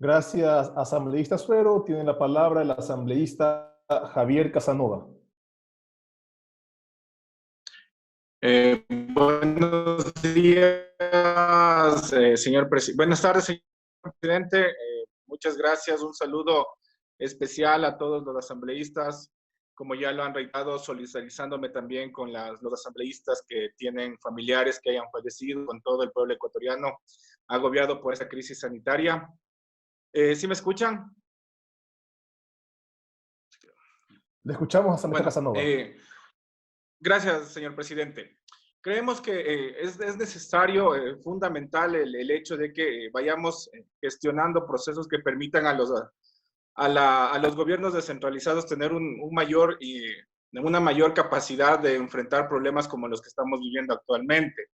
Gracias, asambleísta Suero. Tiene la palabra el asambleísta Javier Casanova. Buenos días, señor presidente. Buenas tardes, señor presidente. Muchas gracias. Un saludo especial a todos los asambleístas, como ya lo han reiterado, solidarizándome también con los asambleístas que tienen familiares que hayan fallecido, con todo el pueblo ecuatoriano agobiado por esta crisis sanitaria. ¿Sí me escuchan? Le escuchamos, asambleísta Casanova. Gracias, señor presidente. Creemos que es necesario, fundamental, el hecho de que vayamos gestionando procesos que permitan a los gobiernos descentralizados tener una mayor capacidad de enfrentar problemas como los que estamos viviendo actualmente.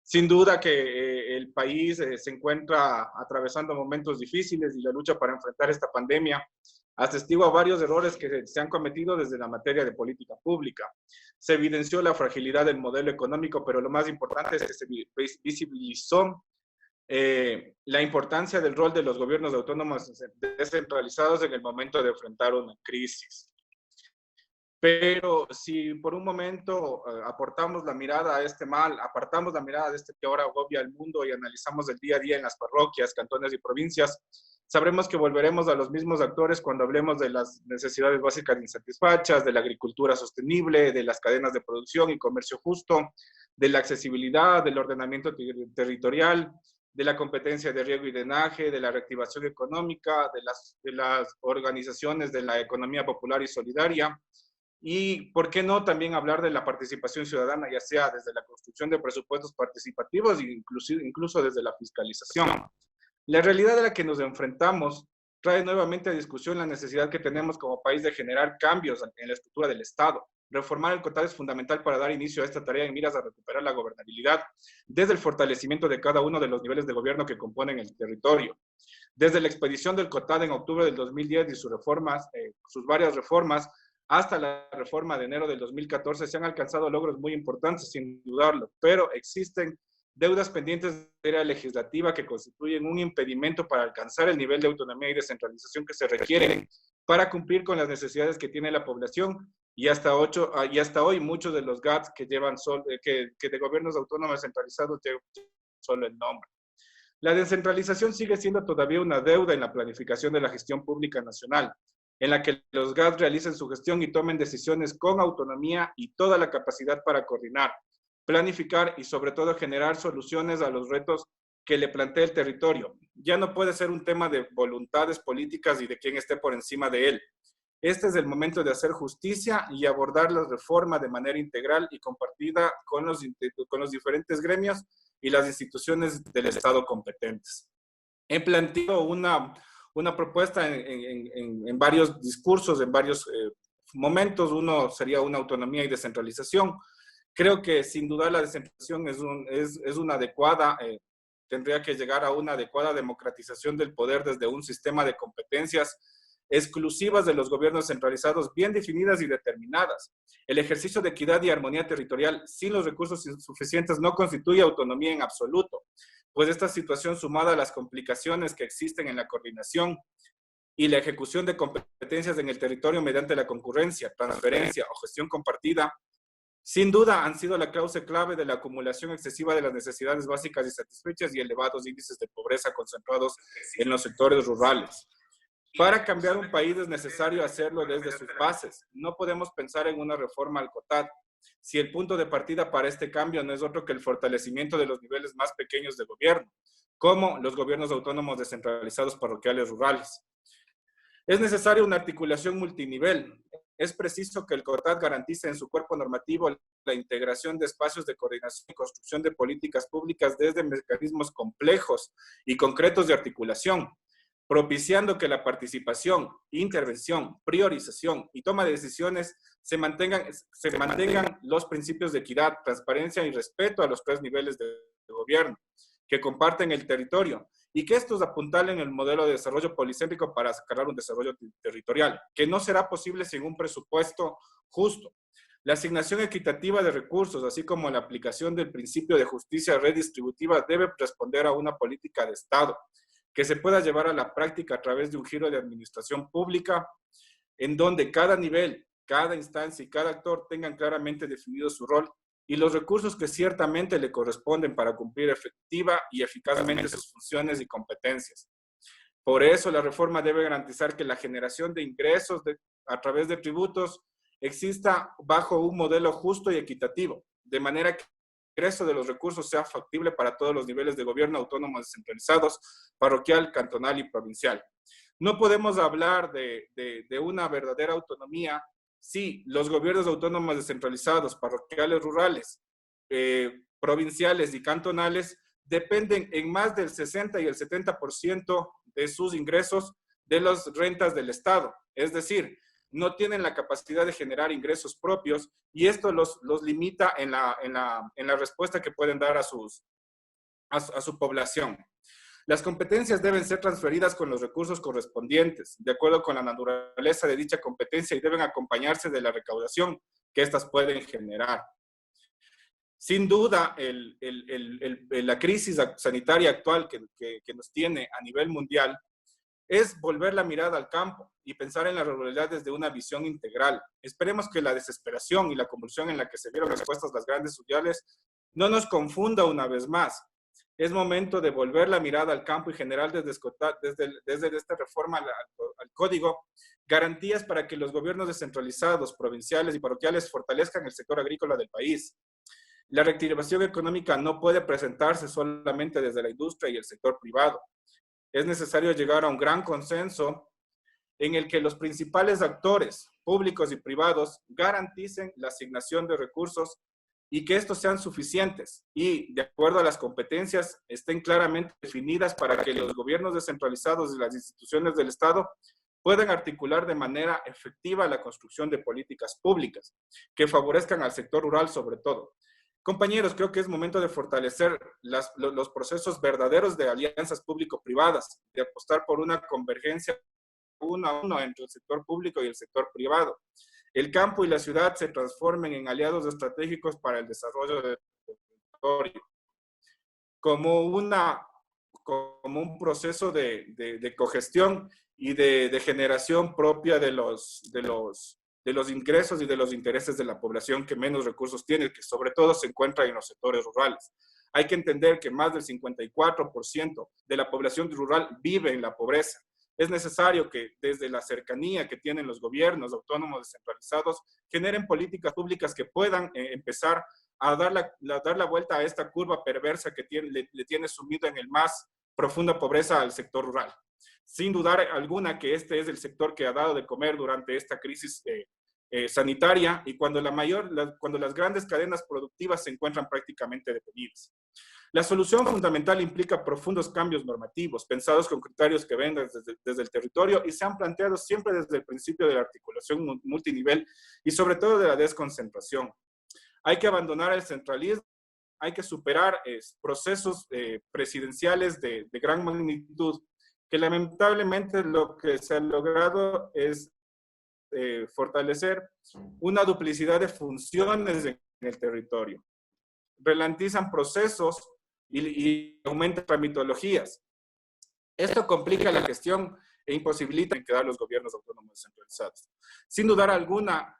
Sin duda que el país se encuentra atravesando momentos difíciles y la lucha para enfrentar esta pandemia atestigua varios errores que se han cometido desde la materia de política pública. Se evidenció la fragilidad del modelo económico, pero lo más importante es que se visibilizó la importancia del rol de los gobiernos autónomos descentralizados en el momento de enfrentar una crisis. Pero si por un momento apartamos la mirada de este que ahora agobia al mundo y analizamos el día a día en las parroquias, cantones y provincias, sabremos que volveremos a los mismos actores cuando hablemos de las necesidades básicas insatisfechas, de la agricultura sostenible, de las cadenas de producción y comercio justo, de la accesibilidad, del ordenamiento territorial, de la competencia de riego y drenaje, de la reactivación económica, de las organizaciones de la economía popular y solidaria. Y, ¿por qué no también hablar de la participación ciudadana, ya sea desde la construcción de presupuestos participativos e incluso desde la fiscalización? La realidad a la que nos enfrentamos trae nuevamente a discusión la necesidad que tenemos como país de generar cambios en la estructura del Estado. Reformar el COTAD es fundamental para dar inicio a esta tarea en miras a recuperar la gobernabilidad desde el fortalecimiento de cada uno de los niveles de gobierno que componen el territorio. Desde la expedición del COTAD en octubre del 2010 y sus varias reformas, hasta la reforma de enero del 2014 se han alcanzado logros muy importantes, sin dudarlo, pero existen deudas pendientes de la legislativa que constituyen un impedimento para alcanzar el nivel de autonomía y descentralización que se requieren para cumplir con las necesidades que tiene la población y hasta hoy muchos de los GATS que de gobiernos autónomos descentralizados llevan solo el nombre. La descentralización sigue siendo todavía una deuda en la planificación de la gestión pública nacional, en la que los GATS realicen su gestión y tomen decisiones con autonomía y toda la capacidad para coordinar, planificar y sobre todo generar soluciones a los retos que le plantea el territorio. Ya no puede ser un tema de voluntades políticas y de quién esté por encima de él. Este es el momento de hacer justicia y abordar la reforma de manera integral y compartida con los diferentes gremios y las instituciones del Estado competentes. He planteado una propuesta en varios discursos, en varios momentos. Uno sería una autonomía y descentralización. Creo que sin duda la descentralización es una adecuada, tendría que llegar a una adecuada democratización del poder desde un sistema de competencias exclusivas de los gobiernos centralizados, bien definidas y determinadas. El ejercicio de equidad y armonía territorial sin los recursos suficientes no constituye autonomía en absoluto, pues esta situación, sumada a las complicaciones que existen en la coordinación y la ejecución de competencias en el territorio mediante la concurrencia, transferencia o gestión compartida, sin duda han sido la causa clave de la acumulación excesiva de las necesidades básicas insatisfechas y elevados índices de pobreza concentrados en los sectores rurales. Para cambiar un país es necesario hacerlo desde sus bases. No podemos pensar en una reforma al COTAD si el punto de partida para este cambio no es otro que el fortalecimiento de los niveles más pequeños de gobierno, como los gobiernos autónomos descentralizados parroquiales rurales. Es necesaria una articulación multinivel. Es preciso que el COTAD garantice en su cuerpo normativo la integración de espacios de coordinación y construcción de políticas públicas desde mecanismos complejos y concretos de articulación, propiciando que la participación, intervención, priorización y toma de decisiones se mantengan los principios de equidad, transparencia y respeto a los tres niveles de gobierno que comparten el territorio y que estos apuntalen el modelo de desarrollo policéntrico para sacar un desarrollo territorial, que no será posible sin un presupuesto justo. La asignación equitativa de recursos, así como la aplicación del principio de justicia redistributiva, debe responder a una política de Estado que se pueda llevar a la práctica a través de un giro de administración pública, en donde cada nivel, cada instancia y cada actor tengan claramente definido su rol y los recursos que ciertamente le corresponden para cumplir efectiva y eficazmente sus funciones y competencias. Por eso la reforma debe garantizar que la generación de ingresos a través de tributos exista bajo un modelo justo y equitativo, de manera que el ingreso de los recursos sea factible para todos los niveles de gobierno autónomos descentralizados, parroquial, cantonal y provincial. No podemos hablar de una verdadera autonomía si los gobiernos autónomos descentralizados, parroquiales, rurales, provinciales y cantonales dependen en más del 60 y el 70% de sus ingresos de las rentas del Estado. Es decir, no tienen la capacidad de generar ingresos propios y esto los limita en la respuesta que pueden dar a su población. Las competencias deben ser transferidas con los recursos correspondientes, de acuerdo con la naturaleza de dicha competencia y deben acompañarse de la recaudación que éstas pueden generar. Sin duda, la crisis sanitaria actual que nos tiene a nivel mundial es volver la mirada al campo y pensar en la ruralidad desde una visión integral. Esperemos que la desesperación y la convulsión en la que se vieron expuestas las grandes ciudades no nos confunda una vez más. Es momento de volver la mirada al campo y generar desde esta reforma al código garantías para que los gobiernos descentralizados, provinciales y parroquiales fortalezcan el sector agrícola del país. La reactivación económica no puede presentarse solamente desde la industria y el sector privado. Es necesario llegar a un gran consenso en el que los principales actores públicos y privados garanticen la asignación de recursos y que estos sean suficientes y, de acuerdo a las competencias, estén claramente definidas para que los gobiernos descentralizados y las instituciones del Estado puedan articular de manera efectiva la construcción de políticas públicas que favorezcan al sector rural sobre todo. Compañeros, creo que es momento de fortalecer los procesos verdaderos de alianzas público-privadas, de apostar por una convergencia uno a uno entre el sector público y el sector privado. El campo y la ciudad se transformen en aliados estratégicos para el desarrollo del territorio, como un proceso de cogestión y de generación propia de los ingresos y de los intereses de la población que menos recursos tiene, que sobre todo se encuentra en los sectores rurales. Hay que entender que más del 54% de la población rural vive en la pobreza. Es necesario que desde la cercanía que tienen los gobiernos autónomos descentralizados generen políticas públicas que puedan empezar a dar la vuelta a esta curva perversa que le tiene sumido en el más profunda pobreza al sector rural. Sin dudar alguna que este es el sector que ha dado de comer durante esta crisis sanitaria y cuando las grandes cadenas productivas se encuentran prácticamente detenidas. La solución fundamental implica profundos cambios normativos, pensados con criterios que vengan desde el territorio y se han planteado siempre desde el principio de la articulación multinivel y sobre todo de la desconcentración. Hay que abandonar el centralismo, hay que superar procesos presidenciales de gran magnitud, que lamentablemente lo que se ha logrado es fortalecer una duplicidad de funciones en el territorio. Ralentizan procesos y aumentan tramitologías. Esto complica la gestión e imposibilita quedar los gobiernos autónomos descentralizados. Sin dudar alguna,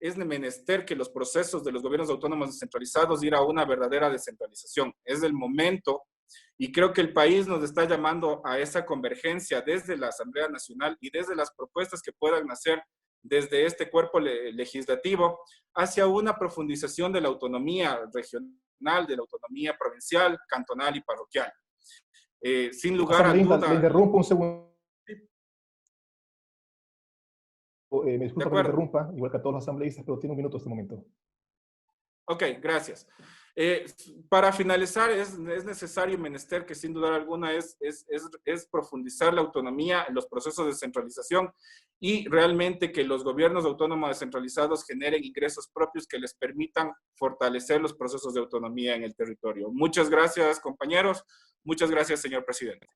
es menester que los procesos de los gobiernos autónomos descentralizados ir a una verdadera descentralización. Es el momento y creo que el país nos está llamando a esa convergencia desde la Asamblea Nacional y desde las propuestas que puedan nacer desde este cuerpo legislativo hacia una profundización de la autonomía regional, de la autonomía provincial, cantonal y parroquial. Sin lugar a duda... Le interrumpo un segundo. Me disculpa que me interrumpa, igual que a todos los asambleístas, pero tiene un minuto en este momento. Ok, gracias. Para finalizar, es necesario menester que sin duda alguna es profundizar la autonomía en los procesos de descentralización y realmente que los gobiernos autónomos descentralizados generen ingresos propios que les permitan fortalecer los procesos de autonomía en el territorio. Muchas gracias, compañeros. Muchas gracias, señor presidente.